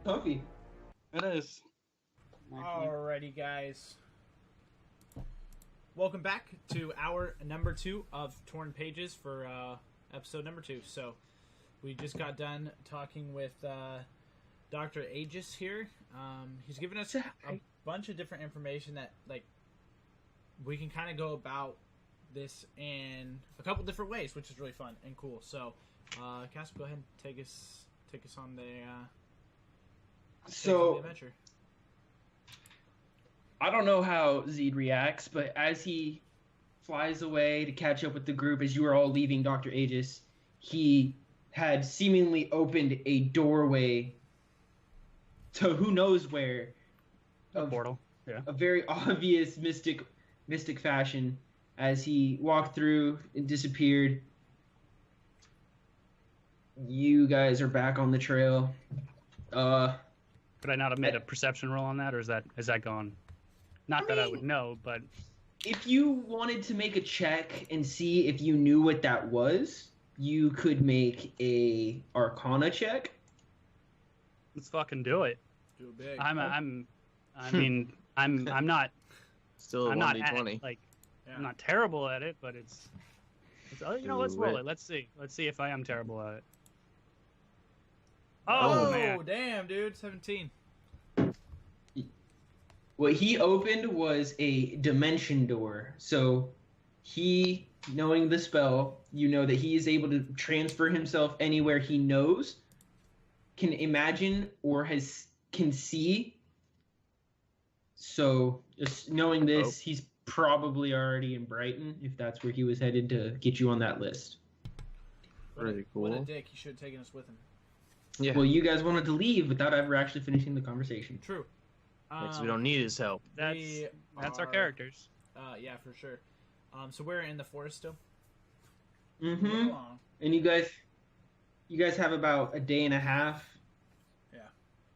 comfy. It is. Alrighty, guys. Welcome back to hour number 2 of Torn Pages for episode number 2. So, we just got done talking with Dr. Aegis here. He's given us a bunch of different information that, like, we can kind of go about this in a couple different ways, which is really fun and cool. So, Cass, go ahead and take us on the adventure. I don't know how Zeed reacts, but as he flies away to catch up with the group as you are all leaving Dr. Aegis, he had seemingly opened a doorway to who knows where. A portal. Yeah. A very obvious mystic fashion as he walked through and disappeared. You guys are back on the trail. Could I not have made a perception roll on that, or is that gone? Not that I would know, but if you wanted to make a check and see if you knew what that was, you could make a Arcana check. let's fucking do it. Do it big. I'm not. Still a I'm not 1d20. I'm not terrible at it, but it's let's roll it. Let's see if I am terrible at it. Oh man! Damn, dude, 17. What he opened was a dimension door. So he, knowing the spell, you know that he is able to transfer himself anywhere he knows, can imagine, or can see. So just knowing this, he's probably already in Brighton, if that's where he was headed to get you on that list. Pretty cool. What a dick. He should have taken us with him. Yeah. Well, you guys wanted to leave without ever actually finishing the conversation. True. So we don't need his help. That's our characters. Yeah, for sure. So we're in the forest still. Mm-hmm. And you guys have about a day and a half. Yeah.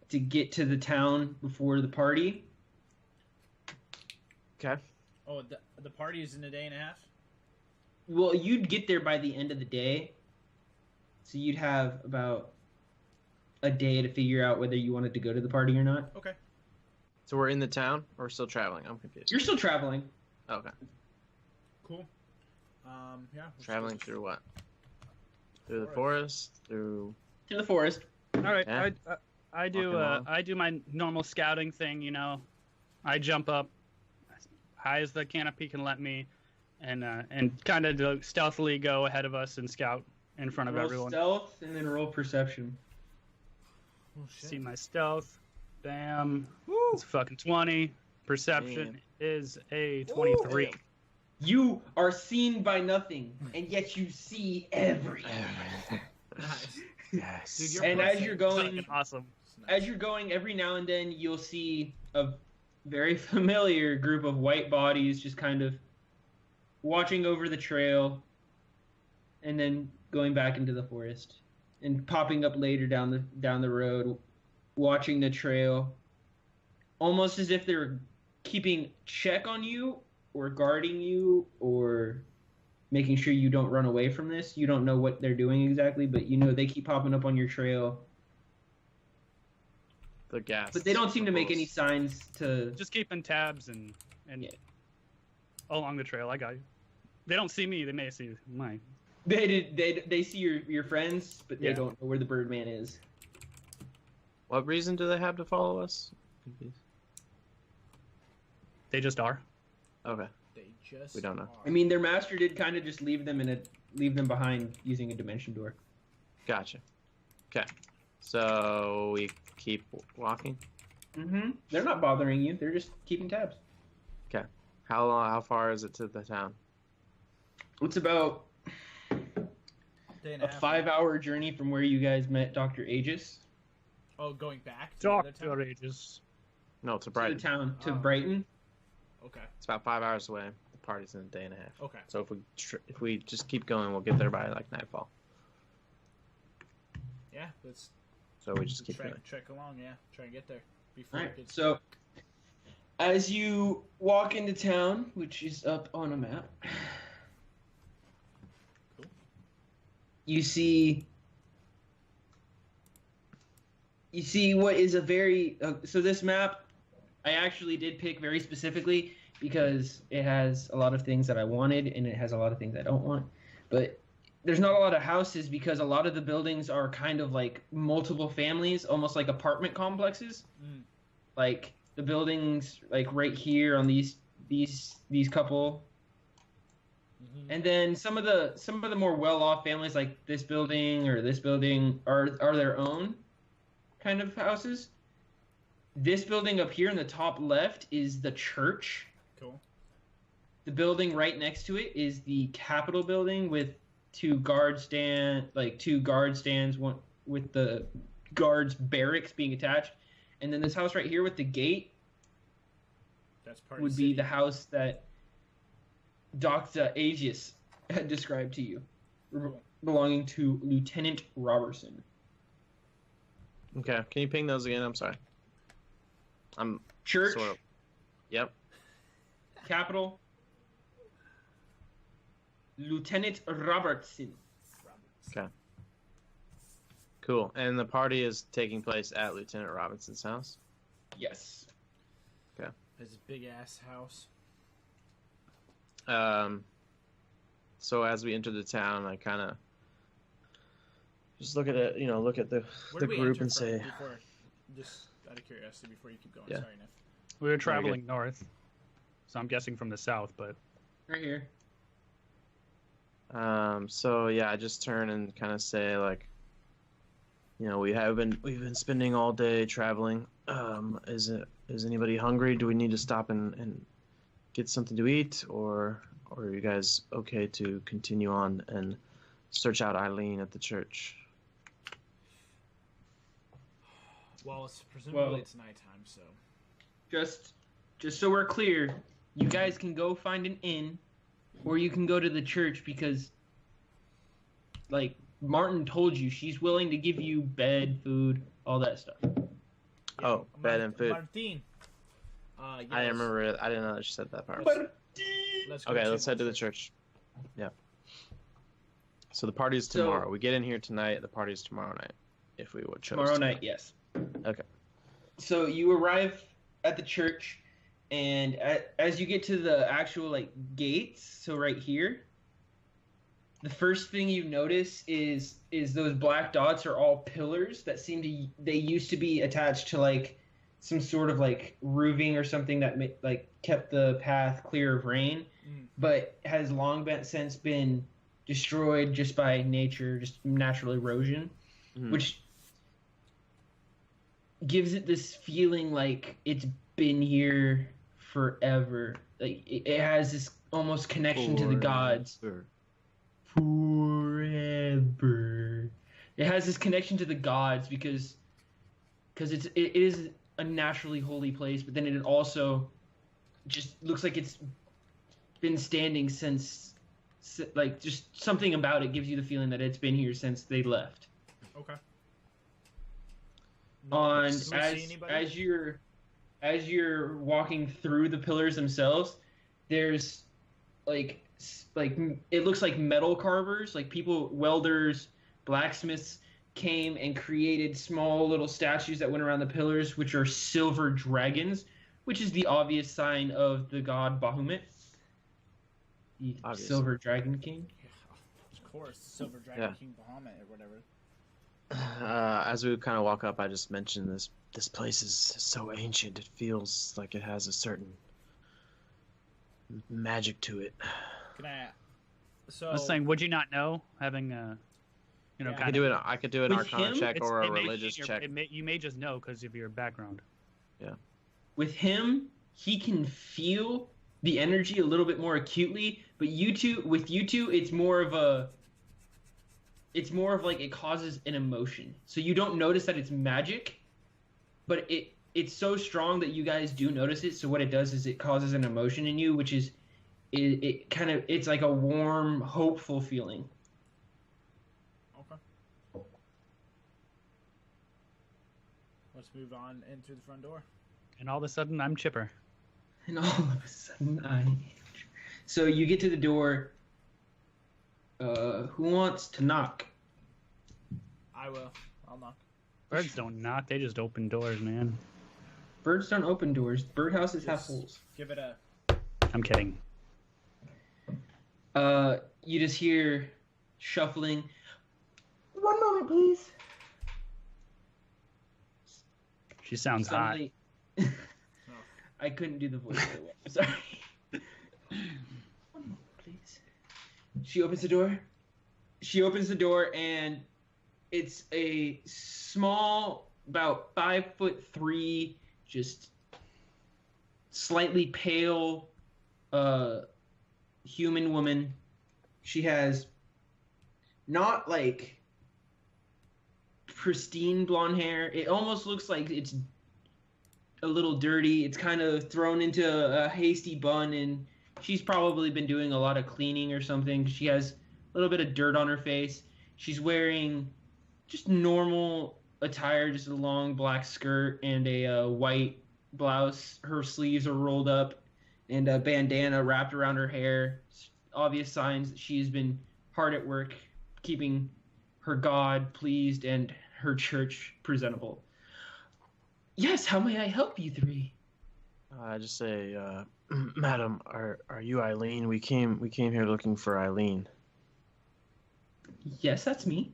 To get to the town before the party. Okay. Oh, the party is in a day and a half? Well, you'd get there by the end of the day. So you'd have about a day to figure out whether you wanted to go to the party or not. Okay. So we're in the town, or we're still traveling? I'm confused. You're still traveling. Okay. Cool. Yeah. Traveling through what? Through the forest? Through the forest. All right. Yeah. I do. I do my normal scouting thing. You know, I jump up as high as the canopy can let me, and kind of stealthily go ahead of us and scout in front of everyone. Stealth and then roll perception. Oh, shit. See my stealth. Bam. Woo. It's a fucking 20. Perception is a 23. Woo. You are seen by nothing, and yet you see everything. Nice. Yes. Dude, And as you're going, Fucking awesome. as you're going, every now and then you'll see a very familiar group of white bodies just kind of watching over the trail, and then going back into the forest, and popping up later down the road, watching the trail, almost as if they're keeping check on you or guarding you or making sure you don't run away from this. You don't know what they're doing exactly, but you know they keep popping up on your trail. The gas. But they don't seem to make any signs to... Just keeping tabs and Yeah. along the trail. I got you. They don't see me. They may see mine. They see your friends, but they Yeah. don't know where the Birdman is. What reason do they have to follow us? They just are. Okay. They just We don't know. are. I mean, their master did kind of just leave them behind using a dimension door. Gotcha. Okay. So we keep walking. Mm-hmm. They're not bothering you. They're just keeping tabs. Okay. How far is it to the town? It's about Day and a half. 5-hour journey from where you guys met Dr. Aegis Oh, going back to the other town? Doctor Aegis. No, to to Brighton. the town, to Oh. Brighton. Okay. It's about 5 hours away. The party's in a day and a half. Okay. So if we just keep going, we'll get there by like nightfall. Yeah, let's So we just keep going. trek along, yeah. Try and get there before All right. it gets... So, as you walk into town, which is up on a map, Cool. you see you see what is a very so this map I actually did pick very specifically because it has a lot of things that I wanted and it has a lot of things I don't want. But there's not a lot of houses because a lot of the buildings are kind of like multiple families, almost like apartment complexes. Like the buildings like right here on these couple. And then some of the more well-off families like this building or this building are their own kind of houses. This building up here in the top left is the church. Cool. The building right next to it is the Capitol building with two guard stands, one with the guards barracks being attached. And then this house right here with the gate would be the house that Dr. Aegis had described to you, belonging to Lieutenant Robertson. Okay, can you ping those again? I'm sorry. I'm Church. Sort of... Yep. Capital. Lieutenant Robertson. Okay. Cool. And the party is taking place at Lieutenant Robinson's house? Yes. Okay. His big ass house. So as we enter the town, I kind of just look at it, look at the group and say... Just out of curiosity, before you keep going, Yeah. sorry, Neff. We were traveling north, so I'm guessing from the south, but... Right here. So yeah, I just turn and kind of say like, we've been spending all day traveling. Is anybody hungry? Do we need to stop and get something to eat, or are you guys okay to continue on and search out Eileen at the church? Well, presumably it's nighttime, so... Just so we're clear, you guys can go find an inn, or you can go to the church because, like, Martin told you, she's willing to give you bed, food, all that stuff. Yeah, bed and food. Martin. Yes. I remember it. I didn't know that she said that part. Let's Let's head to the church. Yeah. So the party's tomorrow. We get in here tonight. The party's tomorrow night, if we would chose. Tomorrow night, yes. Okay. So you arrive at the church, and as you get to the actual gates, so right here, the first thing you notice is those black dots are all pillars that they used to be attached to some sort of roofing or something that kept the path clear of rain, but has long since been destroyed just by nature, just natural erosion, which gives it this feeling like it's been here forever. Like it has this almost connection to the gods. Forever. It has this connection to the gods because it is a naturally holy place, but then it also just looks like it's been standing since, just something about it gives you the feeling that it's been here since they left. Okay. As you're walking through the pillars themselves, there's it looks like metal carvers, welders, blacksmiths came and created small little statues that went around the pillars, which are silver dragons, which is the obvious sign of the god Bahamut, the Silver Dragon King. Yeah, of course, Silver Dragon King Bahamut or whatever. As we kind of walk up, I just mentioned this place is so ancient. It feels like it has a certain magic to it. Can I? So I was saying, would you not know, having I could do an Arcana check or a religious check. You may just know because of your background. Yeah. With him, he can feel the energy a little bit more acutely, but with you two, it's more of it causes an emotion. So you don't notice that it's magic, but it's so strong that you guys do notice it. So what it does is it causes an emotion in you, which is it's like a warm, hopeful feeling. Okay. Let's move on in through the front door. And all of a sudden, I'm chipper. And all of a sudden, So you get to the door. Who wants to knock? I will. I'll knock. Birds don't knock; they just open doors, man. Birds don't open doors. Birdhouses have holes. Give it a. I'm kidding. You just hear shuffling. One moment, please. She sounds Suddenly... I couldn't do the voice very well. I'm sorry. One moment, please. She opens the door, and it's a small, about 5'3", just slightly pale, human woman. She has not like pristine blonde hair. It almost looks like it's a little dirty. It's kind of thrown into a hasty bun, and she's probably been doing a lot of cleaning or something. She has a little bit of dirt on her face. She's wearing just normal attire, just a long black skirt and a white blouse. Her sleeves are rolled up and a bandana wrapped around her hair. Obvious signs that she's been hard at work keeping her God pleased and her church presentable. Yes, how may I help you three? I just say, Madam, are you Eileen? We came here looking for Eileen. Yes, that's me.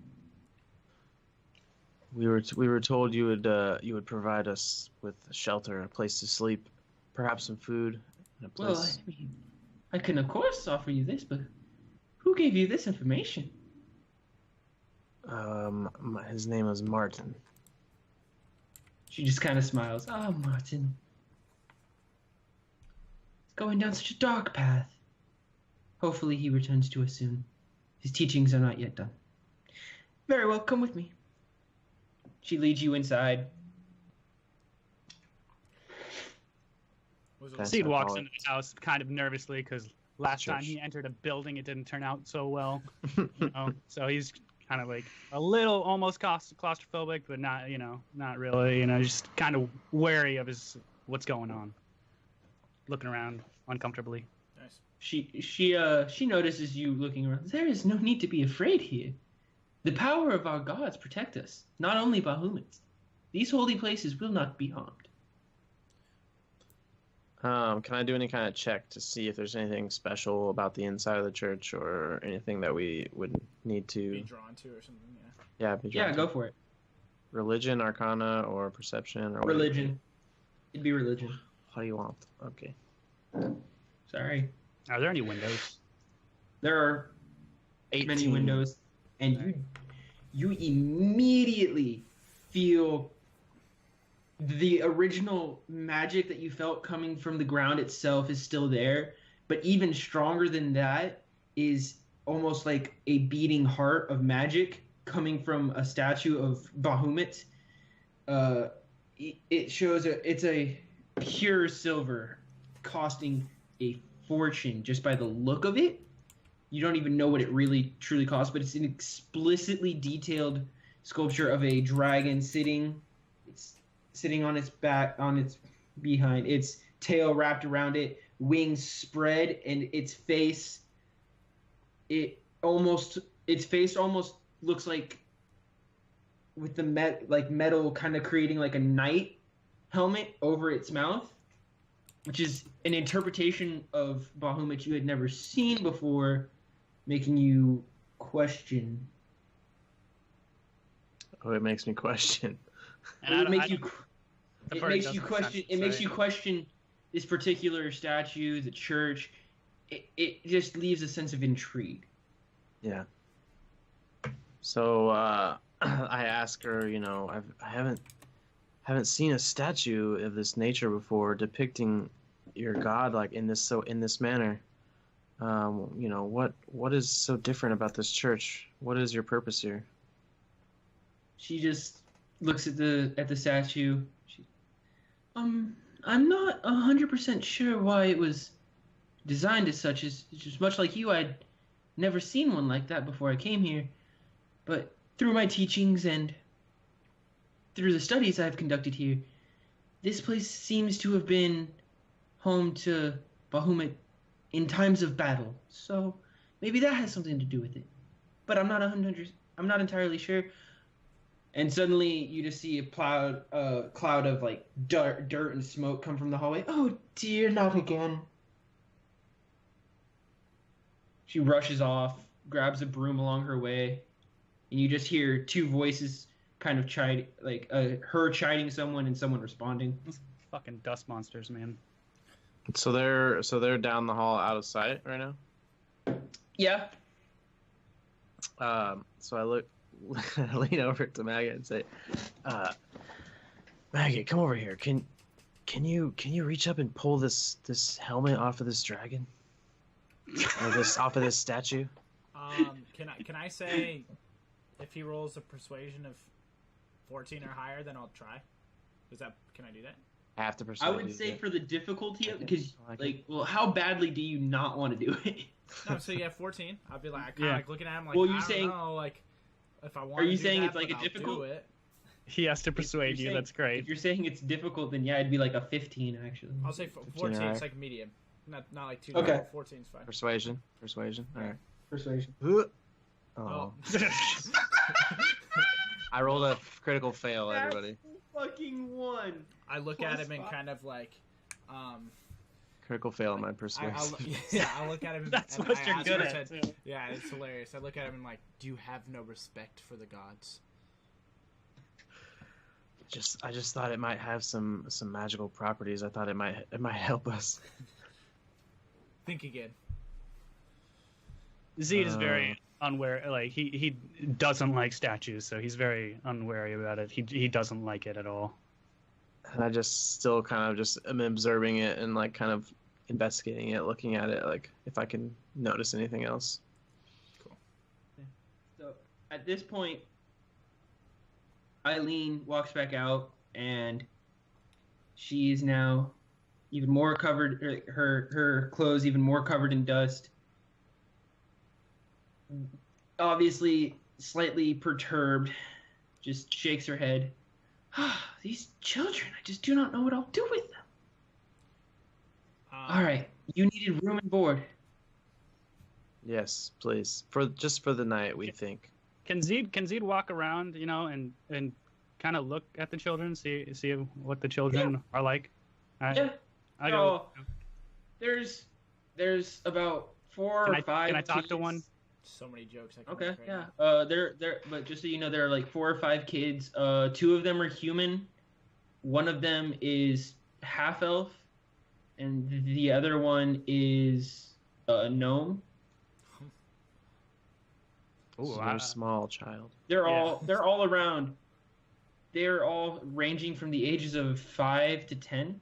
We were told you would provide us with shelter, a place to sleep, perhaps some food, and a place. Well, I mean, I can of course offer you this, but who gave you this information? His name is Martin. She just kind of smiles. Ah, Martin. He's going down such a dark path. Hopefully he returns to us soon. His teachings are not yet done. Very well, come with me. She leads you inside. Zeed walks into the house kind of nervously because last time he entered a building, it didn't turn out so well. So he's kind of like a little almost claustrophobic, but not really. Just kind of wary of what's going on. Looking around uncomfortably. Nice. She notices you looking around. There is no need to be afraid here. The power of our gods protect us, not only Bahumans. These holy places will not be harmed. Can I do any kind of check to see if there's anything special about the inside of the church or anything that we would need to be drawn to or something? Yeah, go for it. Religion, Arcana, or Perception, or religion. It'd be religion. How do you want? Okay. Sorry. Are there any windows? There are 18. many windows, and you immediately feel the original magic that you felt coming from the ground itself is still there, but even stronger than that is almost like a beating heart of magic coming from a statue of Bahamut. It shows it's a pure silver costing a fortune just by the look of it. You don't even know what it really truly costs, but it's an explicitly detailed sculpture of a dragon sitting on its back, on its behind, its tail wrapped around it, wings spread, and its face almost looks like with the metal kind of creating like a knight helmet over its mouth, which is an interpretation of Bahamut you had never seen before, making you question. Oh, it makes me question. And it makes you question this particular statue, the church. It just leaves a sense of intrigue. Yeah. So I ask her, I haven't seen a statue of this nature before depicting your god like in this manner. What is so different about this church? What is your purpose here? She just looks at the statue. I'm not 100% sure why it was designed as such. It's just much like you. I'd never seen one like that before I came here, but through my teachings and through the studies I've conducted here, this place seems to have been home to Bahamut in times of battle. So maybe that has something to do with it. But I'm not entirely sure. And suddenly you just see a cloud of like dirt and smoke come from the hallway. Oh dear, not again. She rushes off, grabs a broom along her way, and you just hear two voices kind of chide, like her chiding someone and someone responding. Fucking dust monsters, man. So they're down the hall out of sight right now? Yeah. So I lean over to Maggot and say, Maggot, come over here. Can you reach up and pull this helmet off of this dragon? Or off of this statue? Can I say if he rolls a persuasion of 14 or higher, then I'll try? Can I do that? I have to persuade. I would say for the difficulty of, because well, how badly do you not want to do it? No, so you have 14. I'll be like, kind of like looking at him like, well, you're I saying, don't know, like, if I want. Are you saying it's like a I'll difficult? do it. He has to persuade you. Saying, That's great. If you're saying it's difficult, then yeah, it'd be like a 15 actually. I'll say 14. It's like medium, not like too. Okay. 14 is fine. Persuasion. All right. Persuasion. Oh. I rolled a critical fail, everybody. Fucking one. I look at him and kind of like, critical fail on my persuasion. I look at him. That's and what I you're ask good him, at. said, yeah, it's hilarious. I look at him and like, do you have no respect for the gods? I just thought it might have some magical properties. I thought it might help us. Think again. Zeed is very unwary. Like he doesn't like statues, so he's very unwary about it. He doesn't like it at all. And I just still kind of just am observing it and like kind of investigating it, looking at it, like if I can notice anything else. Cool. So at this point, Eileen walks back out, and she's now even more covered. Her clothes even more covered in dust. Obviously, slightly perturbed, just shakes her head. These children, I just do not know what I'll do with them. All right, you needed room and board. Yes, please. For the night, we think. Can Zeed walk around, and kind of look at the children, see what the children are like? Yeah. I go. There's about 4 or 5. Can I talk kids. to one? So many jokes. I can Okay, make right yeah. But just so you know, there are like 4 or 5 kids. 2 of them are human. One of them is half elf, and the other one is a gnome. Ooh, so a small child. They're all around. They're all ranging from the ages of 5 to 10.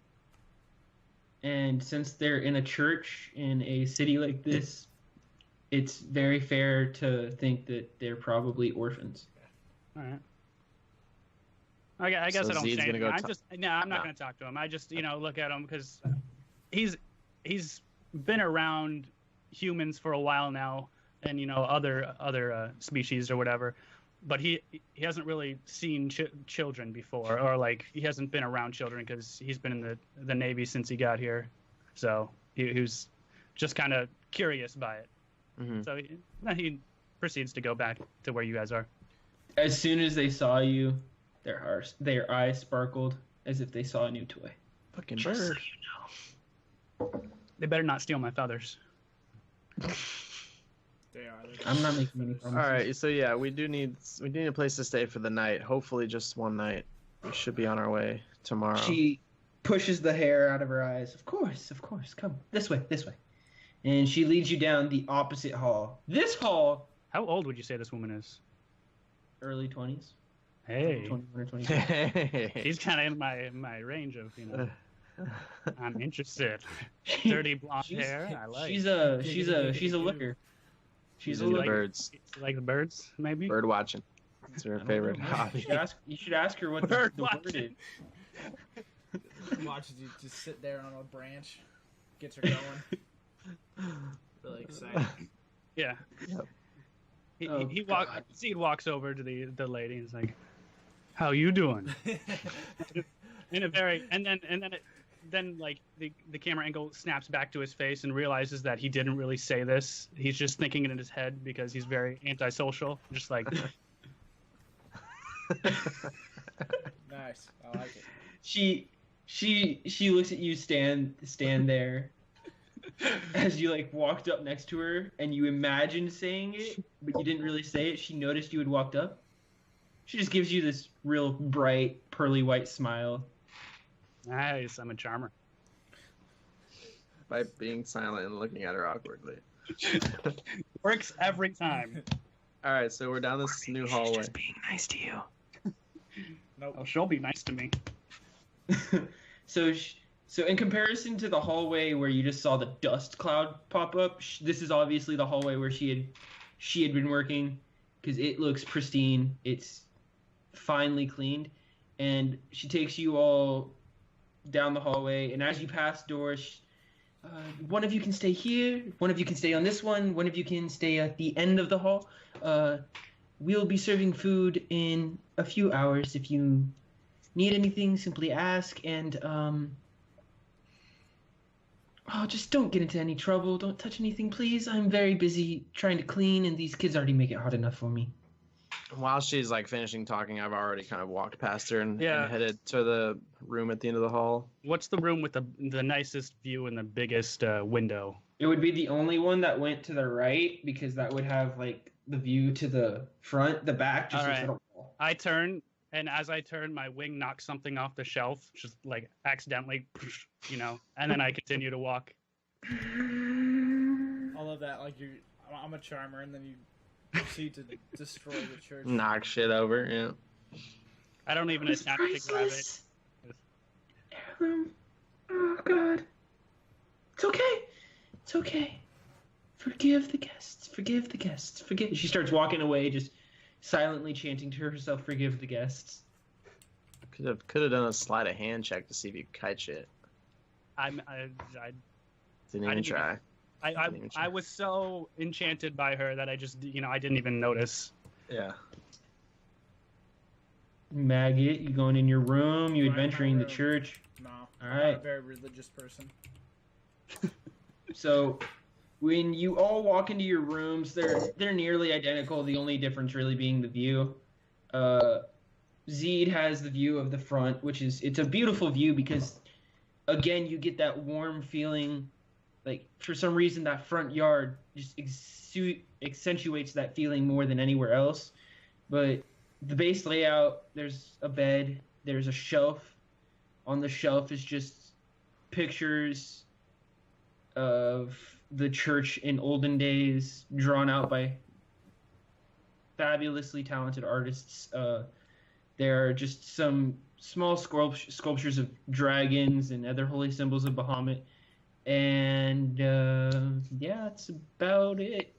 And since they're in a church in a city like this, it's very fair to think that they're probably orphans. All right. I guess So I don't Zeed's say gonna anything. go I'm not going to talk to him. I just look at him because he's been around humans for a while now, and other species or whatever, but he hasn't really seen children before, or like he hasn't been around children because he's been in the Navy since he got here, so he was just kind of curious by it. Mm-hmm. So he proceeds to go back to where you guys are. As soon as they saw you, their eyes sparkled as if they saw a new toy. Fucking Just bird. so you know. They better not steal my feathers. They are. I'm not making any promises. All right, so yeah, we need a place to stay for the night. Hopefully, just one night. We should be on our way tomorrow. She pushes the hair out of her eyes. Of course. Come this way. And she leads you down the opposite hall. This hall, How old would you say this woman is? early 20s. Hey, 21 or 22. Hey. she's kind of in my range of I'm interested. Dirty blonde hair. I like. She's a looker. She's a into looker. birds. You like the birds, maybe. Bird watching. It's her favorite You hobby. should ask her what the Bird word watching. is. Watches you just sit there on a branch, gets her going. Really excited. Yeah. Yep. Zeed walks over to the lady and is like, "How you doing?" in a very then like the camera angle snaps back to his face and realizes that he didn't really say this. He's just thinking it in his head because he's very antisocial. Just like, Nice. I like it. She looks at you stand there as you like walked up next to her and you imagined saying it, but you didn't really say it. She noticed you had walked up. She just gives you this real bright, pearly white smile. Nice, I'm a charmer. By being silent and looking at her awkwardly. Works every time. All right, so we're down this new hallway. She's just being nice to you. Nope. Oh, she'll be nice to me. So in comparison to the hallway where you just saw the dust cloud pop up, this is obviously the hallway where she had been working, because it looks pristine. It's finely cleaned, and she takes you all down the hallway. And as you pass doors, one of you can stay here, one of you can stay on this one of you can stay at the end of the hall. We'll be serving food in a few hours. If you need anything, simply ask, and just don't get into any trouble. Don't touch anything, please. I'm very busy trying to clean, and these kids already make it hard enough for me. While she's like finishing talking, I've already kind of walked past her and headed to the room at the end of the hall. What's the room with the nicest view and the biggest window? It would be the only one that went to the right, because that would have like the view to the front. The back just looks at a wall. I turn, and as I turn, my wing knocks something off the shelf, just like accidentally, and then I continue to walk. I love that. Like I'm a charmer, and then you proceed to destroy the church. Knock shit over, yeah. I don't even attempt to grab it. Heirloom. Oh God. It's okay. It's okay. Forgive the guests. Forgive the guests. Forgive. She starts walking away, just silently chanting to herself, "Forgive the guests." Could have done a sleight of hand check to see if you kite shit. I Didn't even try. I was so enchanted by her that I just, I didn't even notice. Yeah. Maggot, you going in your room? You Right in my adventuring the room. church? No. All I'm right. not a very religious person. So, when you all walk into your rooms, they're nearly identical. The only difference really being the view. Zeed has the view of the front, it's a beautiful view because, again, you get that warm feeling. Like, for some reason, that front yard just accentuates that feeling more than anywhere else. But the base layout, there's a bed, there's a shelf. On the shelf is just pictures of the church in olden days, drawn out by fabulously talented artists. There are just some small sculptures of dragons and other holy symbols of Bahamut. And, that's about it.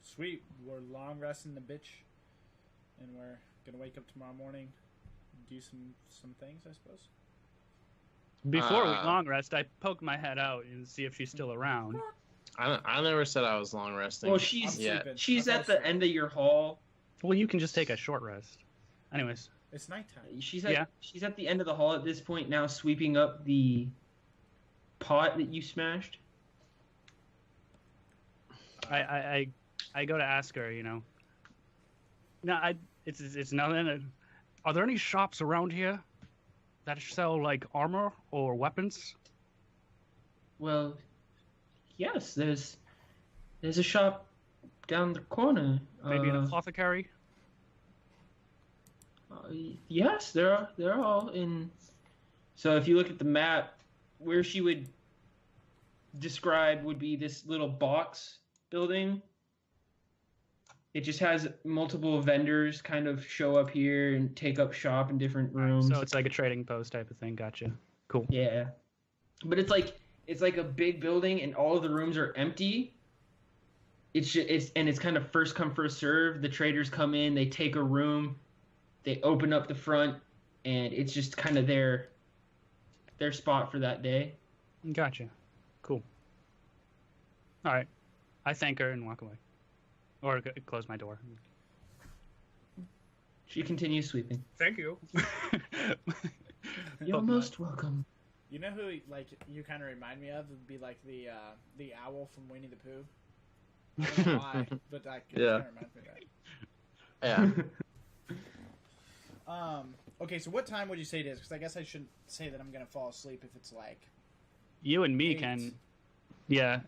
Sweet. We're long resting the bitch, and we're gonna wake up tomorrow morning and do some things, I suppose. Before we long rest, I poke my head out and see if she's still around. I never said I was long resting. Well, she's sleeping. at the end of your hall. Well, you can just take a short rest. Anyways. It's nighttime. She's at the end of the hall at this point now, sweeping up the pot that you smashed. I go to ask her, No, it's nothing. Are there any shops around here that sell like armor or weapons? Well, yes, there's a shop down the corner. Maybe an apothecary? Yes, they're all in. So if you look at the map, where she would describe would be this little box building. It just has multiple vendors kind of show up here and take up shop in different rooms. So it's like a trading post type of thing. Gotcha. Cool. Yeah, but it's like a big building and all of the rooms are empty. It's kind of first come first serve. The traders come in, they take a room, they open up the front, and it's just kind of their spot for that day. Gotcha. Cool. All right. I thank her and walk away. Or close my door. She continues sweeping. Thank you. You're most welcome. You know who you kind of remind me of? Would be like the owl from Winnie the Pooh. I don't know why, but it kind of reminds me of that. Yeah. Okay, so what time would you say it is? Because I guess I shouldn't say that I'm going to fall asleep if it's like... You and me 8. can... Yeah.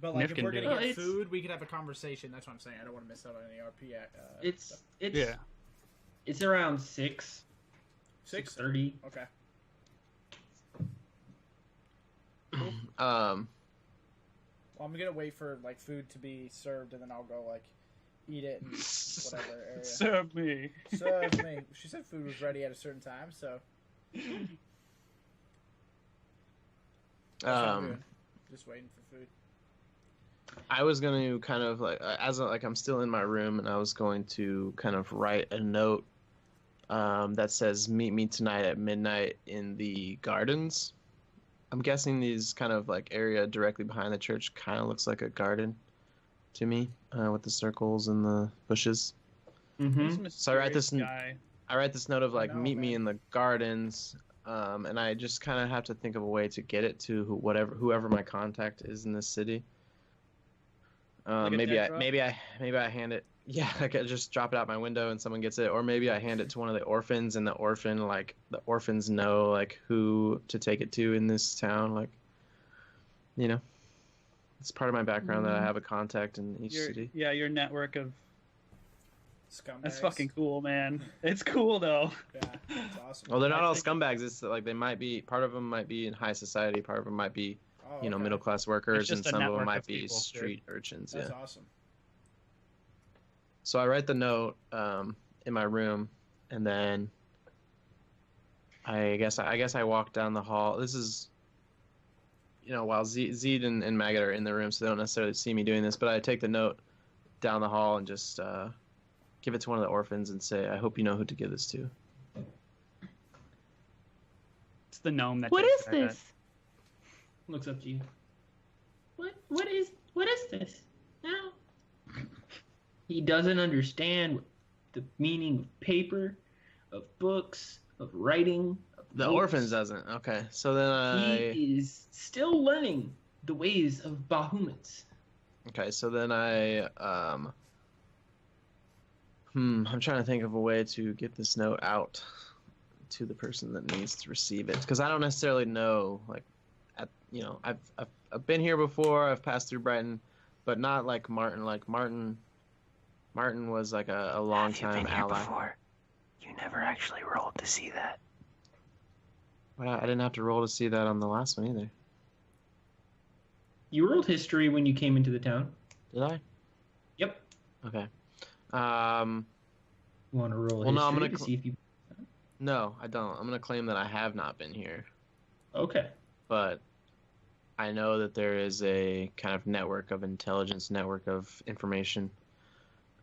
But like, Nif if can we're do going to it. get food, we could have a conversation. That's what I'm saying. I don't want to miss out on any RP. Yeah. It's around 6. 6:30? Okay. Cool. Well, I'm going to wait for like food to be served, and then I'll go like eat it in whatever area. Serve me. Serve me. She said food was ready at a certain time, so... That's what I'm doing. Just waiting for food. I was going to kind of like, I'm still in my room, and I was going to kind of write a note that says, meet me tonight at midnight in the gardens. I'm guessing these kind of like area directly behind the church kind of looks like a garden to me, with the circles and the bushes. Mm-hmm. So I write this note of like, No, meet me man. in the gardens. And I just kind of have to think of a way to get it to whoever my contact is in this city. Like a maybe dead I hand it. Yeah, I could just drop it out my window and someone gets it, or maybe I hand it to one of the orphans, and the orphans know like who to take it to in this town. Like, you know, it's part of my background that I have a contact in each city. Yeah, your network of... Scumbags. That's fucking cool, man. It's cool, though. Yeah, that's awesome. Well, they're not I all think- scumbags. It's like they might be. Part of them might be in high society. Part of them might be, Oh, you know, okay. middle class workers, and just a some of them network might of be people, street urchins. That's Yeah. awesome. So I write the note in my room, and then I guess I walk down the hall. This is, you know, while Zeed and Maggot are in the room, so they don't necessarily see me doing this. But I take the note down the hall and just give it to one of the orphans and say, "I hope you know who to give this to." It's the gnome that... What takes is care of this? Looks up to you. What is this? Now he doesn't understand the meaning of paper, of books, of writing. Of The notes. orphans doesn't. Okay, so then He is still learning the ways of Bahumets. Okay, so then I'm trying to think of a way to get this note out to the person that needs to receive it, because I don't necessarily know, like, I've been here before, I've passed through Brighton, but not like Martin. Like Martin was like a long time ally. Before? You never actually rolled to see that. Well, I didn't have to roll to see that on the last one either. You rolled history when you came into the town. Did I? Yep. Okay. You want to roll Well, no, I'm history gonna to see if you... No, I don't. I'm gonna claim that I have not been here, Okay. but I know that there is a kind of network of intelligence, network of information.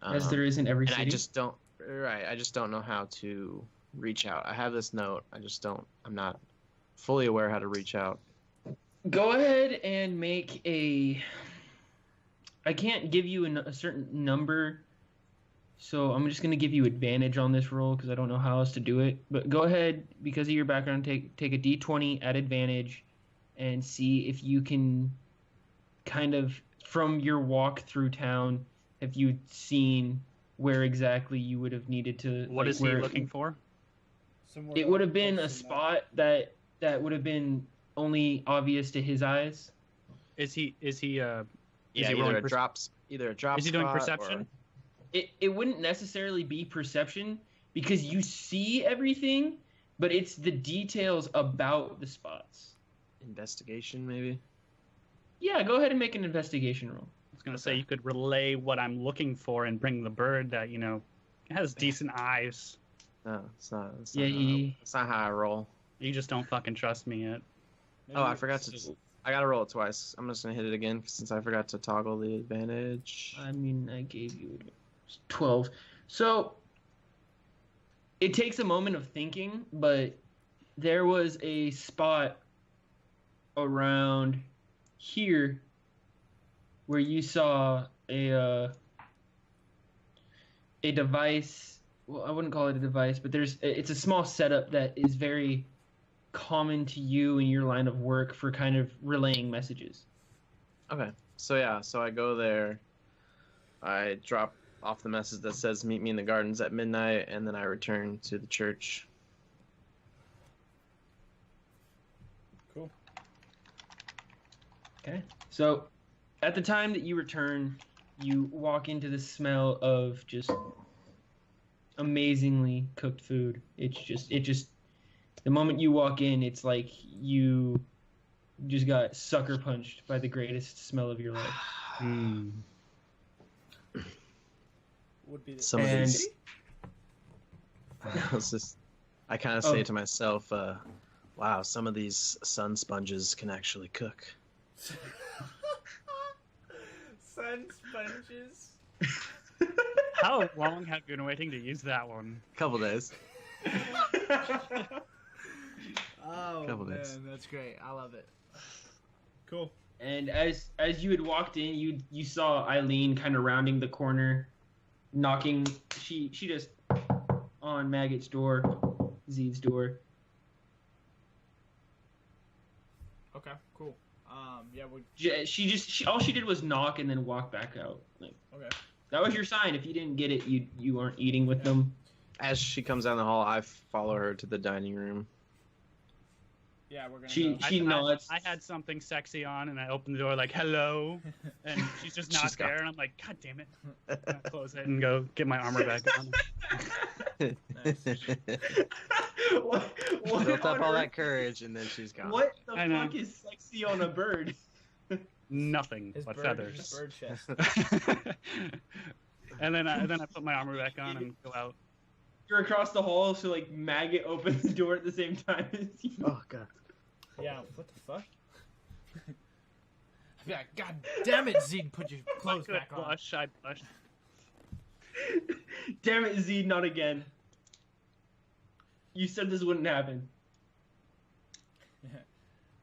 As there is in every And city. I just don't know how to reach out. I have this note. I'm not fully aware how to reach out. Go ahead and make a... I can't give you a certain number, so I'm just going to give you advantage on this roll because I don't know how else to do it. But go ahead, because of your background, take a d20 at advantage and see if you can kind of, from your walk through town, have you seen where exactly you would have needed to... What is he looking for? Somewhere It would have been close a to spot that would have been only obvious to his eyes. Is he Yeah, he either rolling a drop Is he doing spot perception? It wouldn't necessarily be perception because you see everything, but it's the details about the spots. or investigation, maybe. Yeah, go ahead and make an investigation roll. I was going to say you could relay what I'm looking for and bring the bird that, you know, has decent eyes. No, it's not. It's Yeah, not how I roll. You just don't fucking trust me yet. Maybe Oh, I forgot to. So, I gotta roll it twice. I'm just gonna hit it again since I forgot to toggle the advantage. I mean, I gave you 12. So it takes a moment of thinking, but there was a spot around here where you saw a device. Well, I wouldn't call it a device, but it's a small setup that is very common to you in your line of work for kind of relaying messages. Okay, so yeah, so I go there. I drop off the message that says meet me in the gardens at midnight, and then I return to the church. Cool. Okay. So, at the time that you return, you walk into the smell of just amazingly cooked food. It just the moment you walk in, it's like you just got sucker punched by the greatest smell of your life. Would be Some of these. I kind of say to myself, wow, some of these sun sponges can actually cook. Sun sponges. How long have you been waiting to use that one? Couple days. Oh Couple man, days. that's great. I love it. Cool. And as you had walked in, you saw Eileen kind of rounding the corner, knocking. She just on Maggot's door, Zeed's door. Okay, cool. Yeah, All she did was knock and then walk back out. Like, okay. that was your sign. If you didn't get it, you weren't eating with them. As she comes down the hall, I follow her to the dining room. Yeah, we're gonna. She go. nods. I had something sexy on, and I opened the door like, hello, and she's just not there, and I'm like, God damn it. And I close it and go get my armor back on. what Built up on all earth- that courage, and then she's gone. What the I know. fuck is sexy on a bird? Nothing His but bird, feathers. his bird chest. and then I put my armor back on and go out. You're across the hall, so like Maggot opens the door at the same time as you. Oh god. Yeah, what the fuck? Yeah, God damn it, Zeed, put your clothes Good back on. blush, I blushed. Damn it, Zeed, not again. You said this wouldn't happen.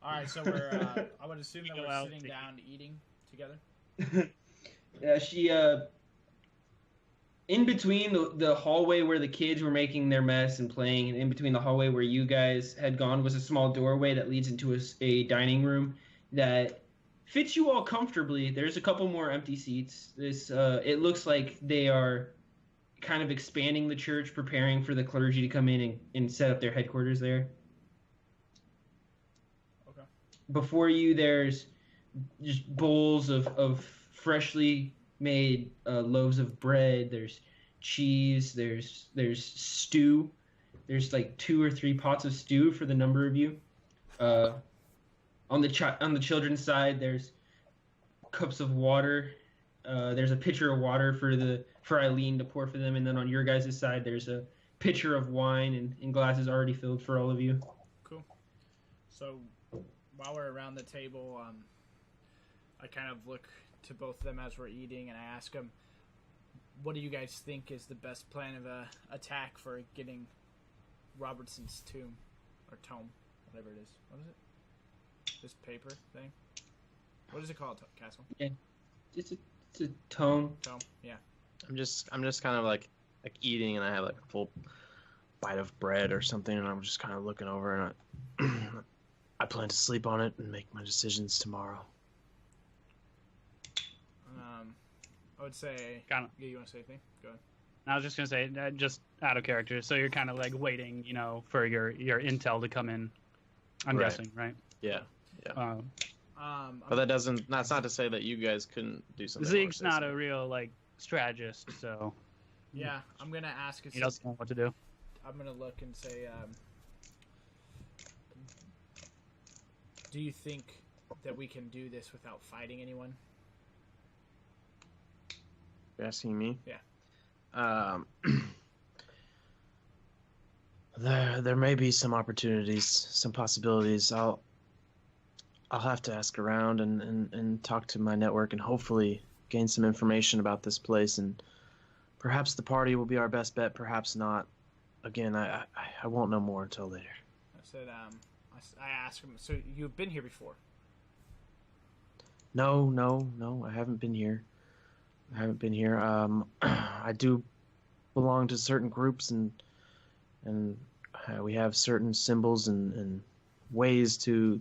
Alright, so we're, I would assume that Go we're out sitting to- down eating together. Yeah, she in between the hallway where the kids were making their mess and playing, and in between the hallway where you guys had gone was a small doorway that leads into a dining room that fits you all comfortably. There's a couple more empty seats. It looks like they are kind of expanding the church, preparing for the clergy to come in and set up their headquarters there. Okay. Before you, there's just bowls of freshly made loaves of bread. There's cheese. There's stew. There's like 2 or 3 pots of stew for the number of you. On the children's side, there's cups of water. There's a pitcher of water for Eileen to pour for them, and then on your guys' side, there's a pitcher of wine and glasses already filled for all of you. Cool. So, while we're around the table, I kind of look to both of them as we're eating, and I ask them, what do you guys think is the best plan of attack for getting Robertson's tomb? Or tome, whatever it is. What is it? This paper thing? What is it called, Castle? It's a tome. Tome, yeah. I'm just kind of like eating, and I have like a full bite of bread or something, and I'm just kind of looking over, and I plan to sleep on it and make my decisions tomorrow. I would say... Kinda. Yeah, you want to say anything? Go ahead. I was just gonna say, just out of character. So you're kind of like waiting, for your intel to come in. I'm Right. guessing, right? Yeah. But that's not to say that you guys couldn't do something. Zeke's not a real strategist, so Yeah, I'm going to ask... he doesn't know what to do. I'm going to look and say, do you think that we can do this without fighting anyone? You're asking me? Yeah. There may be some opportunities, some possibilities. I'll have to ask around and talk to my network and hopefully gain some information about this place, and perhaps the party will be our best bet, perhaps not. Again, I won't know more until later. I said, I asked him, so you've been here before? No, I haven't been here. I do belong to certain groups, and we have certain symbols and ways to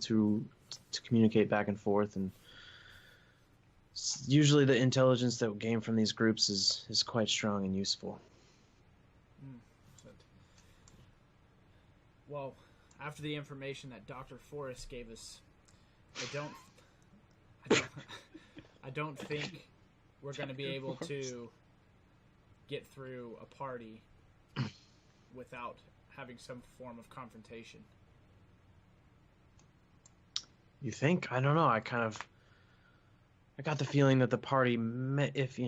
communicate back and forth, and Usually the intelligence that we gain from these groups is quite strong and useful. Well, after the information that Dr. Forrest gave us, I don't think we're going to be able to get through a party without having some form of confrontation. You think? I don't know. I got the feeling that the party, if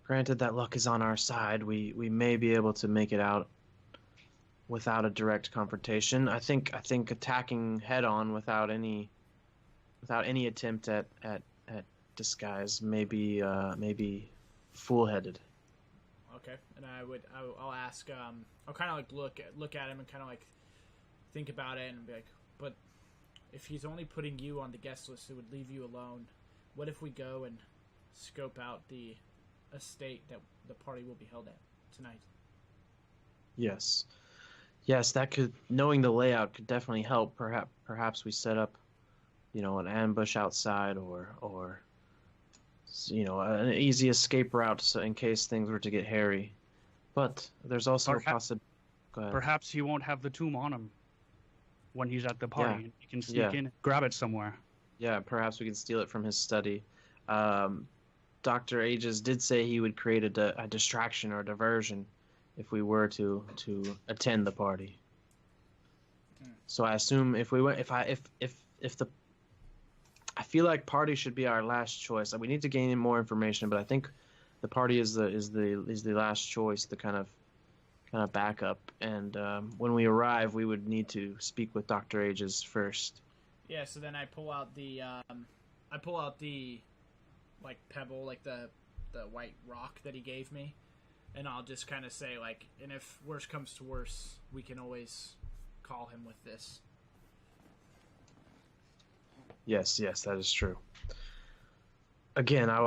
granted that luck is on our side, we may be able to make it out without a direct confrontation. I think attacking head on without any attempt at disguise may be fool-headed. Okay, and I'll ask. I'll kind of like look at him and kind of like think about it and be like, but if he's only putting you on the guest list, it would leave you alone. What if we go and scope out the estate that the party will be held at tonight? Yes, that could. Knowing the layout could definitely help. Perhaps we set up, an ambush outside, or an easy escape route, so in case things were to get hairy. But there's also a possibility. Perhaps he won't have the tomb on him when he's at the party, and he can sneak in and grab it somewhere. Yeah, perhaps we can steal it from his study. Dr. Aegis did say he would create a distraction or a diversion if we were to attend the party. So I assume I feel like party should be our last choice. We need to gain in more information, but I think the party is the last choice, the kind of backup. And when we arrive, we would need to speak with Dr. Aegis first. Yeah. So then I pull out the like pebble, like the white rock that he gave me, and I'll just kind of say like, and if worse comes to worse, we can always call him with this. Yes, that is true. Again, I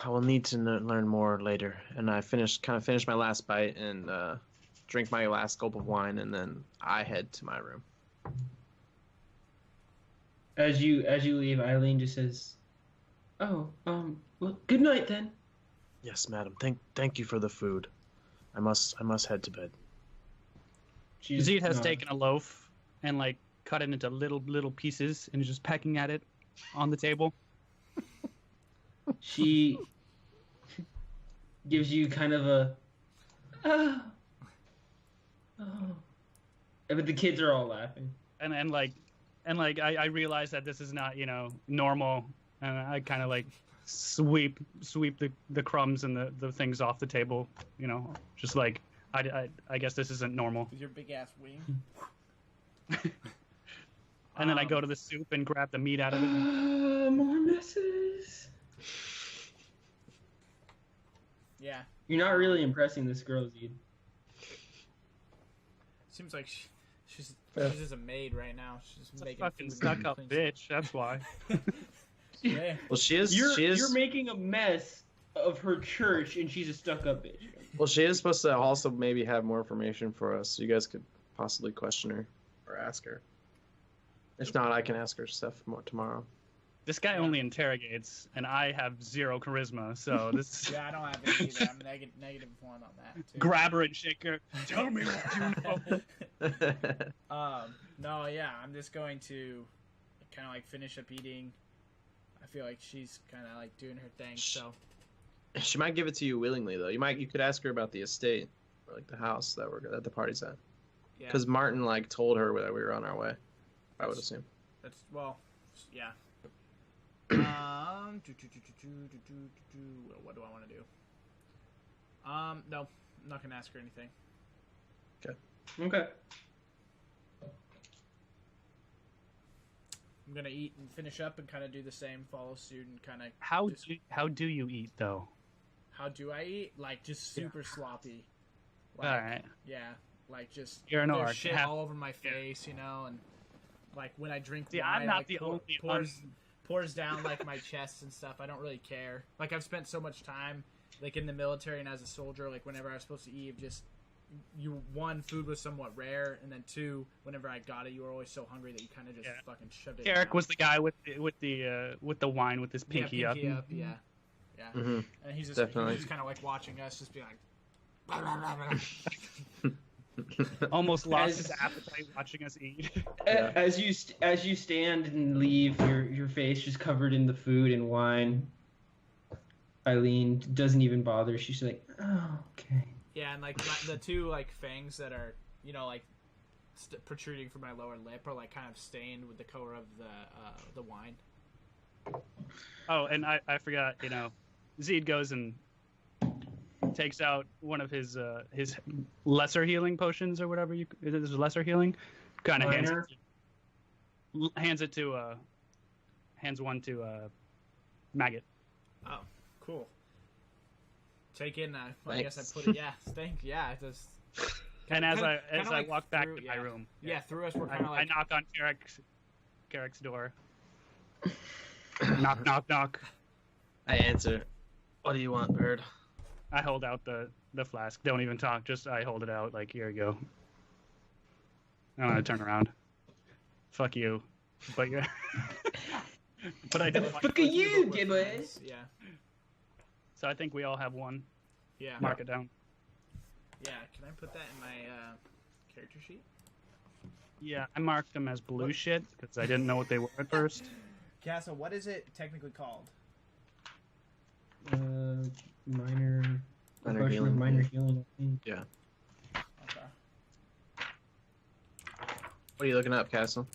will need to learn more later. And I finish my last bite and drink my last gulp of wine, and then I head to my room. As you leave, Eileen just says, "Oh, well, good night then." Yes, madam. Thank you for the food. I must head to bed. Zeed has taken a loaf and like cut it into little pieces and is just pecking at it on the table. She gives you kind of a oh. But the kids are all laughing. And I realize that this is not, normal, and I kind of like sweep the crumbs and the things off the table, just like I guess this isn't normal. With your big ass wing. And then I go to the soup and grab the meat out of it. More messes. Yeah. You're not really impressing this girl, Zeed. Seems like she's just a maid right now. She's just making fucking food stuck up bitch. That's why. Yeah. Well, she is. You're making a mess of her church, and she's a stuck-up bitch. Well, she is supposed to also maybe have more information for us. So you guys could possibly question her or ask her. If not, I can ask her stuff more tomorrow. This guy only interrogates, and I have 0 charisma, so this... Yeah, I don't have it either. I'm negative 1 on that, too. Grab her and shake her. Tell me what you know. No, yeah, I'm just going to kind of, like, finish up eating. I feel like she's kind of, like, doing her thing, so... She might give it to you willingly, though. You could ask her about the estate, or, like, the house that the party's at. Yeah. Because Martin, like, told her that we were on our way, I would assume. That's, well, yeah. What do I want to do? No, I'm not gonna ask her anything. Okay. I'm gonna eat and finish up and kind of do the same, follow suit, and kind of. How do you eat though? How do I eat? Like just super sloppy. Like, all right. Yeah, like just You're an there's orc. shit all over my face, and like when I drink wine, I'm not like, the only pours down like my chest and stuff. I don't really care. Like I've spent so much time like in the military and as a soldier, like whenever I was supposed to eat, just one, food was somewhat rare, and then two, whenever I got it, you were always so hungry that you kind of just fucking shoved it. Carric was the guy with the wine with his pinky up. Yeah. Mm-hmm. And he's just kind of like watching us, just being like. Almost lost his appetite watching us eat. As you stand and leave, your face just covered in the food and wine. Eileen doesn't even bother. She's like, oh, okay. Yeah, and like the two like fangs that are like protruding from my lower lip are like kind of stained with the color of the wine. Oh, and I forgot. Zeed goes and takes out one of his lesser healing potions or whatever it is, lesser healing. Kind of hands one to Maggot. Oh, cool. Take in. I guess I put it. Yeah, thank. Yeah, it does. And as I walk back to my room. Yeah, through us we're kind of like. I knock on Carric's door. Knock, knock, knock. I answer. What do you want, bird? I hold out the flask. Don't even talk. Just I hold it out like, here you go. I want to turn around. Fuck you. But yeah. But I didn't. Fuck you, Gibby. Yeah. So I think we all have one. Yeah. Mark it down. Yeah. Can I put that in my character sheet? Yeah, I marked them as blue shit because I didn't know what they were at first. Castle, what is it technically called? Minor healing. Minor healing. Yeah. Okay. What are you looking up, Castle?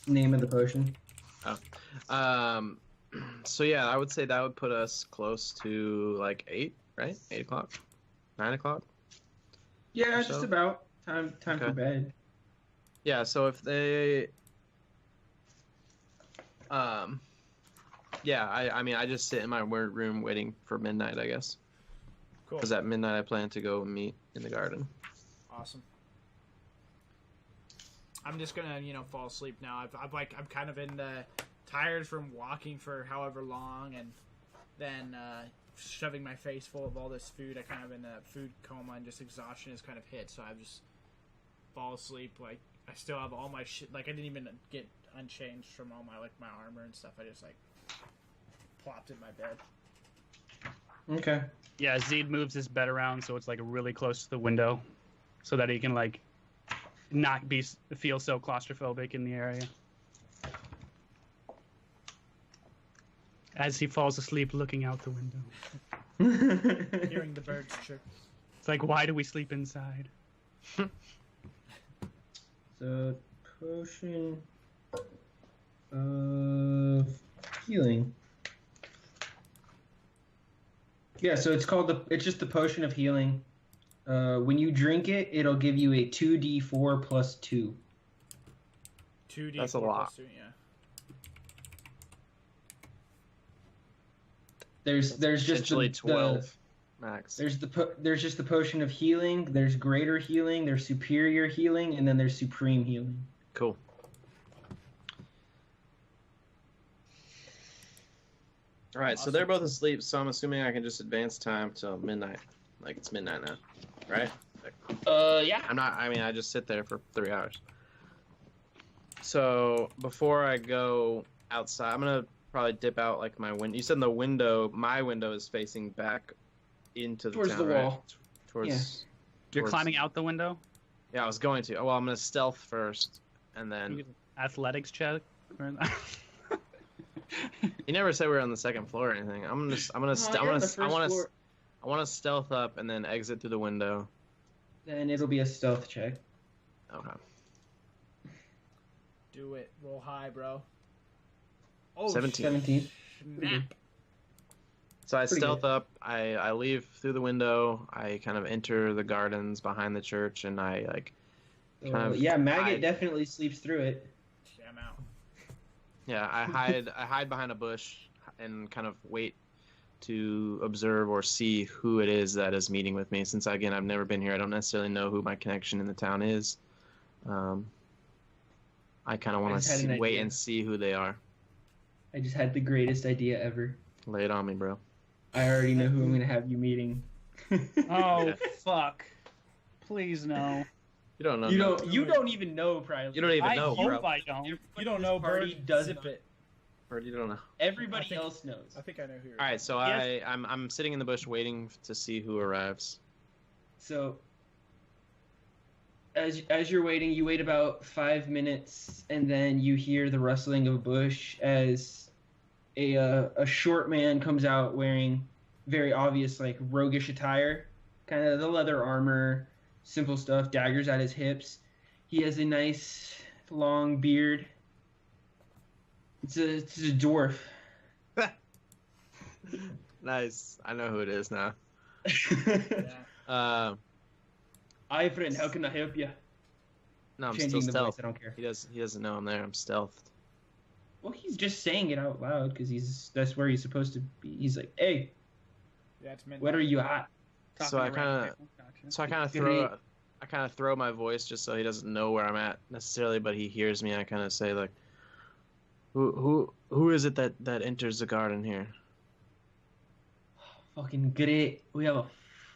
Name of the potion. So yeah, I would say that would put us close to like 8, right? 8 o'clock, 9 o'clock. Yeah, just about time for bed. Yeah. So if they, yeah, I just sit in my room waiting for midnight, I guess. Cool. Because at midnight I plan to go meet in the garden. Awesome. I'm just gonna, fall asleep now. I'm kind of in the tired from walking for however long, and then shoving my face full of all this food. I kind of in a food coma, and just exhaustion is kind of hit. So I just fall asleep. Like I still have all my shit. Like I didn't even get unchanged from all my my armor and stuff. I just plopped in my bed. Okay. Yeah, Zeed moves his bed around so it's really close to the window, so that he can not feel so claustrophobic in the area. As he falls asleep, looking out the window, Hearing the birds chirp. it's like, why do we sleep inside? So potion of healing. Yeah, so it's just the potion of healing. When you drink it, it'll give you a 2d4 plus 2. 2d4 That's a lot. plus 2, yeah. There's just Essentially 12 max. There's just the potion of healing. There's greater healing. There's superior healing, and then there's supreme healing. Cool. All right, so they're both asleep, so I'm assuming I can just advance time till midnight. Like it's midnight now, right? Yeah. I just sit there for 3 hours. So before I go outside, I'm gonna probably dip out my window. You said my window is facing back into Towards town, the right? wall. Towards. You're climbing out the window? Yeah, I was going to. Well, I'm gonna stealth first, and then. Athletics check? You never said we were on the second floor or anything. I want to stealth up and then exit through the window. Then it'll be a stealth check. Okay. Do it. Roll high, bro. Oh, 17. Snap. So I Pretty stealth good. up. I leave through the window. I kind of enter the gardens behind the church, and I Yeah, Maggot hide. definitely sleeps through it. Yeah, I'm out. Yeah, I hide behind a bush and kind of wait to observe or see who it is that is meeting with me. Since again, I've never been here, I don't necessarily know who my connection in the town is. I kind of want to wait and see who they are. I just had the greatest idea ever. Lay it on me, bro. I already know who I'm gonna have you meeting. Oh, fuck. please no. You don't know. You don't even know, probably. You don't even know, I bro. hope I don't. You don't know, Party Bird. does Zip not. it. Bird, you don't know. Everybody else knows. I think I know who you're. All right, so Yes. I'm sitting in the bush waiting to see who arrives. So, as you're waiting, you wait about 5 minutes, and then you hear the rustling of a bush as a short man comes out wearing very obvious, like, roguish attire, kind of the leather armor, simple stuff, daggers at his hips. He has a nice long beard. It's a dwarf. Nice. I know who it is now. Yeah. Hi, friend. How can I help you? No, I'm Changing still the stealth. voice. I don't care. He doesn't know I'm there. I'm stealthed. Well, he's just saying it out loud because that's where he's supposed to be. He's like, "Hey, Yeah, it's meant. where are you at?" So I kind of throw my voice just so he doesn't know where I'm at necessarily, but he hears me. I kind of say like, who is it that enters the garden here? Fucking great. We have a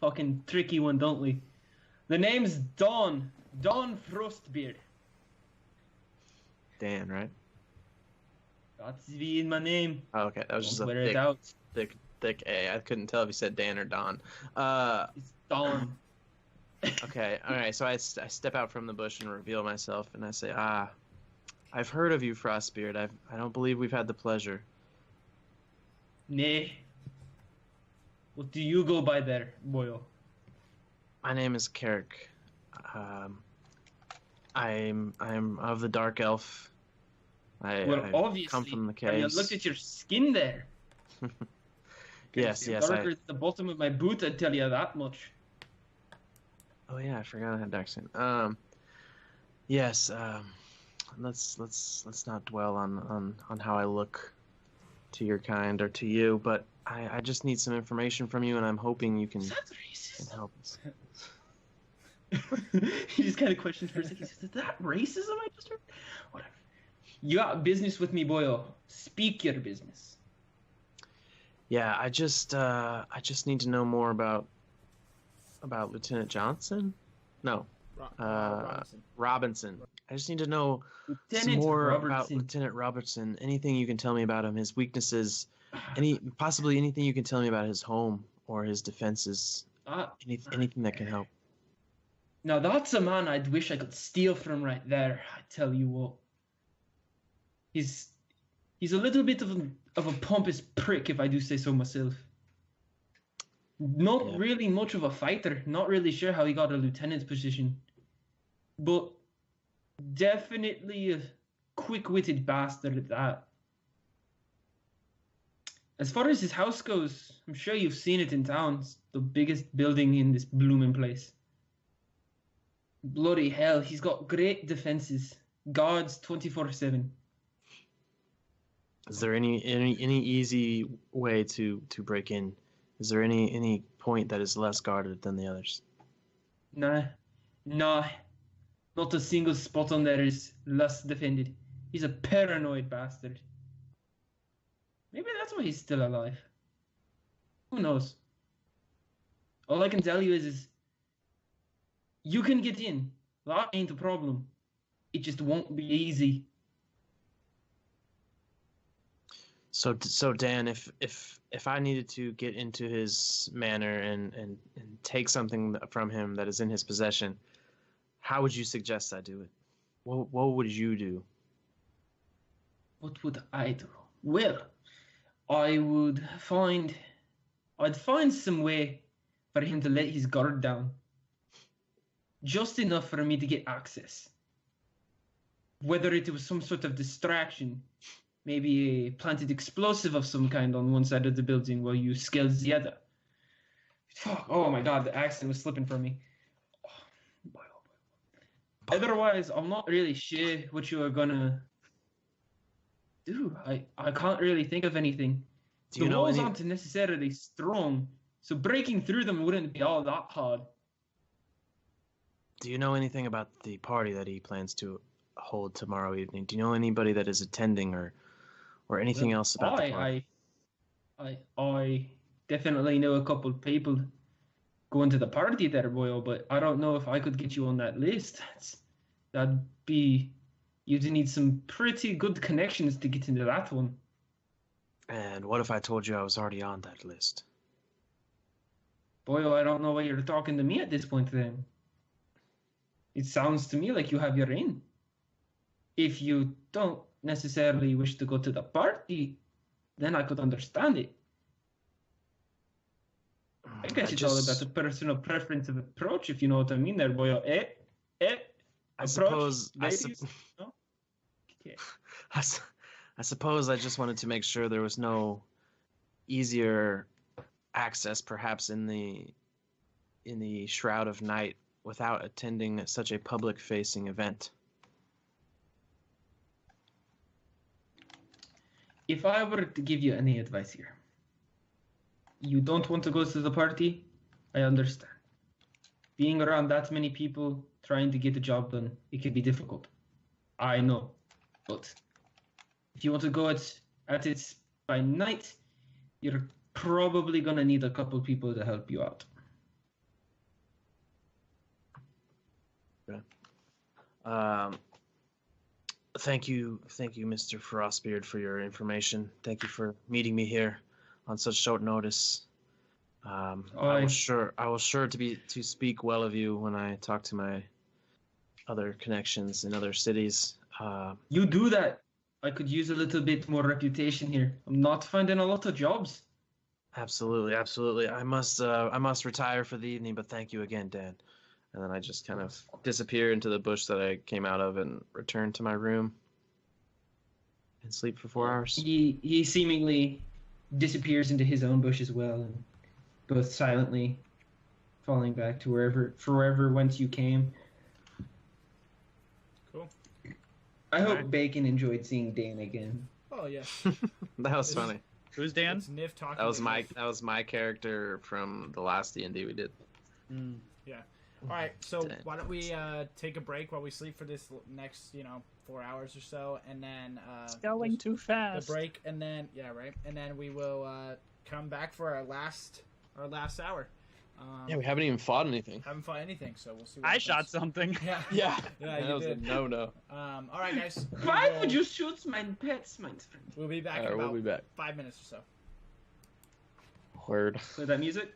fucking tricky one, don't we? The name's Dawn Frostbeard. Dan, right? That's V in my name. Oh, okay, that was just Don't a wear it out. thick A. I couldn't tell if he said Dan or Don. It's Dawn. Okay, all right. So I step out from the bush and reveal myself, and I say, I've heard of you, Frostbeard. I don't believe we've had the pleasure. Nay. What do you go by there, Boyle? My name is Carric. I'm of the Dark Elf. I Obviously. come from the Have you caves. looked at your skin there? Yes. Darker at the bottom of my boot, I'd tell you that much. Oh yeah, I forgot I had dark skin. Yes. Let's not dwell on how I look to your kind or to you, but I just need some information from you, and I'm hoping you can Is that racist? help us. He just kind of questions for a second. He says, "Is that racism I just heard?" Whatever. You got business with me, Boyle. Speak your business. Yeah, I just need to know more about Lieutenant Johnson. No, Robinson. I just need to know some Lieutenant more about Robertson. Lieutenant Robertson. Anything you can tell me about him, his weaknesses, possibly anything you can tell me about his home or his defenses. Anything that can help. Now that's a man I'd wish I could steal from right there. I tell you what. He's a little bit of a pompous prick, if I do say so myself. Not really much of a fighter. Not really sure how he got a lieutenant's position. But definitely a quick-witted bastard at that. As far as his house goes, I'm sure you've seen it in town. It's the biggest building in this blooming place. Bloody hell, he's got great defenses. Guards 24/7. Is there any easy way to break in? Is there any point that is less guarded than the others? Nah. Not a single spot on there is less defended. He's a paranoid bastard. Maybe that's why he's still alive. Who knows? All I can tell you is you can get in. That ain't a problem. It just won't be easy. So Dan, if I needed to get into his manor and take something from him that is in his possession, how would you suggest I do it? What would you do? What would I do? Well, I'd find some way for him to let his guard down. Just enough for me to get access. Whether it was some sort of distraction, maybe a planted explosive of some kind on one side of the building while you scaled the other. Oh my god, the accent was slipping from me. Otherwise, I'm not really sure what you are gonna do. I can't really think of anything. The walls aren't necessarily strong, so breaking through them wouldn't be all that hard. Do you know anything about the party that he plans to hold tomorrow evening? Do you know anybody that is attending or anything else about the party? I definitely know a couple of people. going to the party there, Boyle, but I don't know if I could get you on that list. That'd be... You'd need some pretty good connections to get into that one. And what if I told you I was already on that list? Boyle, I don't know why you're talking to me at this point then. It sounds to me like you have your in. If you don't necessarily wish to go to the party, then I could understand it. I guess it's all about the personal preference of approach, if you know what I mean there, Boyle. I suppose... No? Okay. I suppose I just wanted to make sure there was no easier access, perhaps in the shroud of night, without attending such a public-facing event. If I were to give you any advice here, you don't want to go to the party, I understand. Being around that many people, trying to get the job done, it can be difficult. I know. But if you want to go at it by night, you're probably going to need a couple people to help you out. Yeah. Thank you, Mr. Frostbeard, for your information. Thank you for meeting me here on such short notice. I was sure to speak well of you when I talk to my other connections in other cities. You do that. I could use a little bit more reputation here. I'm not finding a lot of jobs. Absolutely. I must retire for the evening, but thank you again, Dan. And then I just kind of disappear into the bush that I came out of and return to my room and sleep for 4 hours. He seemingly disappears into his own bush as well, and both silently falling back to wherever whence you came. Cool. I hope Bacon enjoyed seeing Dan again. Oh yeah. That was funny. Who's Dan? It's Niv talking. That was my character from the last D&D we did. Yeah. All right. So why don't we take a break while we sleep for this next 4 hours or so, and then it's going too fast. The break, and then and then we will come back for our last hour. Yeah, we haven't even fought anything. Haven't fought anything, so we'll see. What I happens. shot something. Yeah. That was did. a no. All right, guys. Why would you shoot my pets, my friend? We'll be back in about 5 minutes or so. Word. Play that music.